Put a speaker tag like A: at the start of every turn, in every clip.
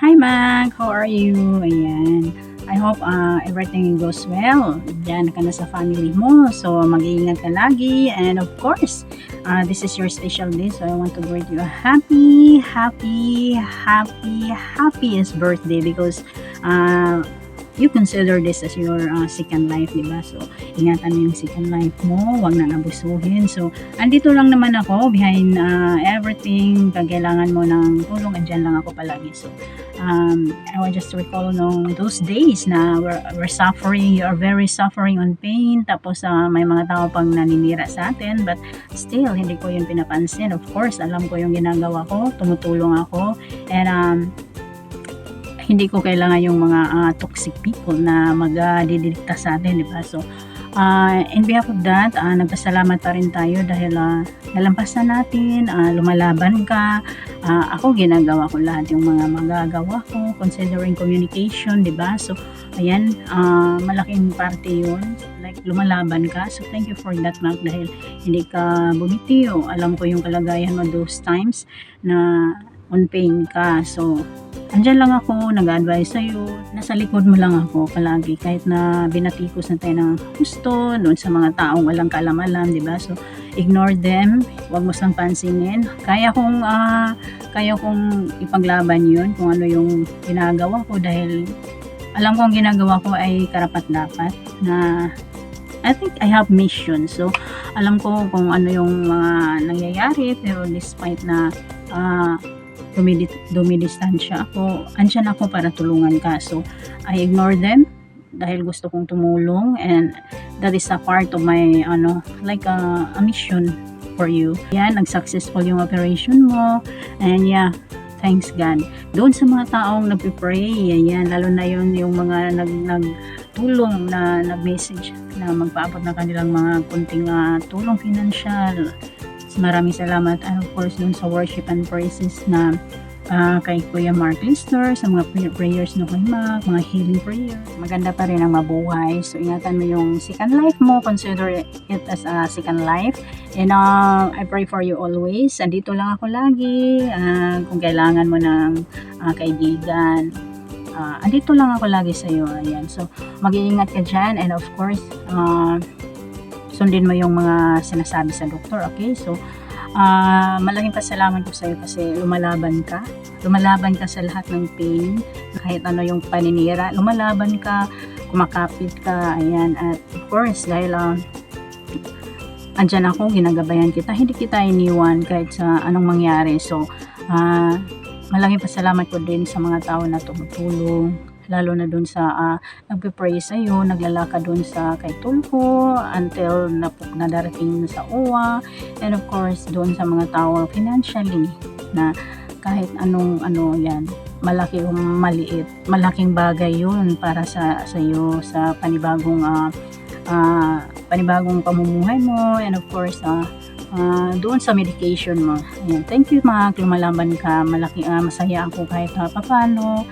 A: Hi, Mac. How are you? Ayan. I hope everything goes well. Diyan ka na sa family mo. So, mag-iingat ka lagi. And of course, this is your special day. So, I want to greet you a happiest birthday because you consider this as your second life, di ba? So, ingatan mo yung second life mo. Huwag nang abusuhin. So, andito lang naman ako behind everything. Pag kailangan mo ng tulong, andyan lang ako palagi. So, I want just to recall nung those days na we're suffering, you are very suffering on pain, tapos may mga tao pang naninira sa atin, but still, hindi ko yun pinapansin. Of course, alam ko yung ginagawa ko, tumutulong ako, and hindi ko kailangan yung mga toxic people na magdidikta sa atin, di ba? So, in behalf of that, nagpasalamat pa rin tayo dahil nalampasan natin, lumalaban ka. Ako, ginagawa ko lahat yung mga magagawa ko, considering communication, di ba? So, ayan, malaking parte yun. Like, lumalaban ka. So, thank you for that, Mark, dahil hindi ka bumitiyo. Alam ko yung kalagayan mo those times na on pain ka. So, andyan lang ako, nag-advise sa'yo. Nasa likod mo lang ako palagi. Kahit na binatikos na tayo ng gusto, doon sa mga taong walang kaalam-alam, di ba? So, ignore them. Huwag mo sang pansinin. Kaya kong ipaglaban yun kung ano yung ginagawa ko dahil alam kong ginagawa ko ay karapat-dapat na I think I have mission. So, alam ko kung ano yung mga nangyayari pero despite na dumidistansya ako, andyan ako para tulungan ka. So, I ignore them dahil gusto kong tumulong and that is a part of my like a mission for you. Yan, nag-successful yung operation mo and yeah, thanks God. Doon sa mga taong nagpe-pray, yan, lalo na yung mga nagtulong na nag-message na magpaabot ng kanilang mga kunting tulong financial. Maraming salamat and of course dun sa worship and praises na kay Kuya Mark Lister, sa mga prayers na kay Mark, mga healing prayer. Maganda pa rin ang mabuhay. So, ingatan mo yung second life mo. Consider it as a second life. And I pray for you always. Andito lang ako lagi. Kung kailangan mo ng kaibigan, andito lang ako lagi sa iyo. Ayan. So, mag-iingat ka dyan. And of course, sundin mo yung mga sinasabi sa doktor, okay? So, malaking pasalamat ko sa iyo kasi lumalaban ka sa lahat ng pain, kahit ano yung paninira, lumalaban ka, kumakapit ka, ayan, at of course, dahil andyan ako, ginagabayan kita, hindi kita iniwan kahit sa anong mangyari. So, malaking pasalamat ko din sa mga tao na tumutulong, lalo na dun sa nagpe-pray sa'yo, naglalakad dun sa kay Tulfo until nadarating sa uwa, and of course dun sa mga tao financially na kahit anong yan, malaki o maliit, malaking bagay yun para sa iyo sa panibagong pamumuhay mo, and of course doon sa medication mo. Ayan, thank you Mark, lumalaban ka, masaya ako kahit papano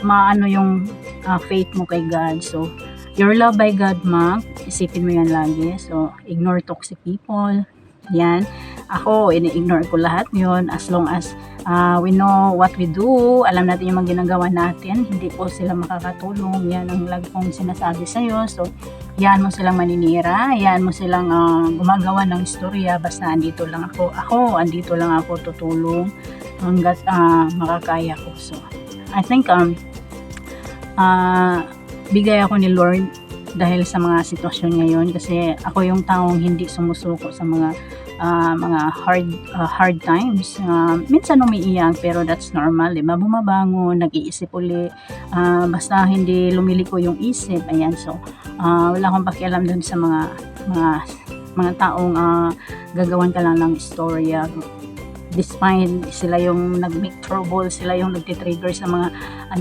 A: maano yung faith mo kay God. So, you're loved by God, Mark. Isipin mo yan lagi. So, ignore toxic people. Yan. Ako, ini-ignore ko lahat yon as long as we know what we do. Alam natin yung mga ginagawa natin. Hindi po sila makakatulong. Yan ang lagi kong sinasabi sa'yo. So, yan mo silang maninira. Yan mo silang gumagawa ng istorya. Basta andito lang ako. Andito lang ako tutulong hanggat makakaya ko. So, I think bigay ako ni Lord dahil sa mga sitwasyon ngayon kasi ako yung taong hindi sumusuko sa mga hard times. Minsan umiiyak pero that's normal, diba? Bumabangon, nag-iisip uli, basta hindi lumiliko yung isip. Ayan, so wala akong pakialam dun sa mga taong gagawan ka lang ng istorya. Despite sila yung nag-make trouble, sila yung nagtitrigger sa mga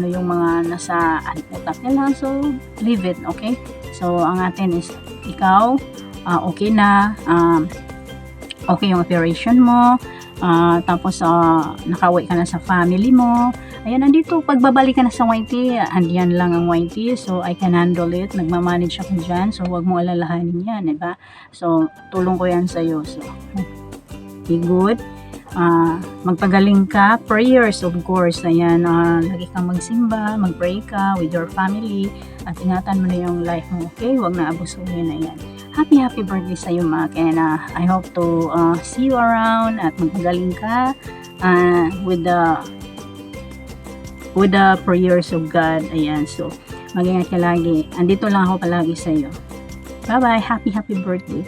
A: yung mga nasa utak nila. So, leave it, okay? So, ang atin is ikaw, okay na, okay yung operation mo, tapos nakauwi ka na sa family mo. Ayan, nandito, pagbabalik ka na sa YT, andiyan lang ang YT, so I can handle it, nagmamanage ako dyan, so wag mo alalahanin yan, diba? So, tulong ko yan sa'yo, so be good. magpagaling ka, prayers of course, ayan, lagi kang magsimba, magpray ka with your family, at ingatan mo na yung life mo, okay? Huwag na abusuhin, ayan. Happy birthday sa iyo, Ma, and I hope to see you around at magpagaling ka with the prayers of God, ayan. So, mag-ingat ka lagi. Andito lang ako palagi sa iyo. Bye-bye. Happy birthday.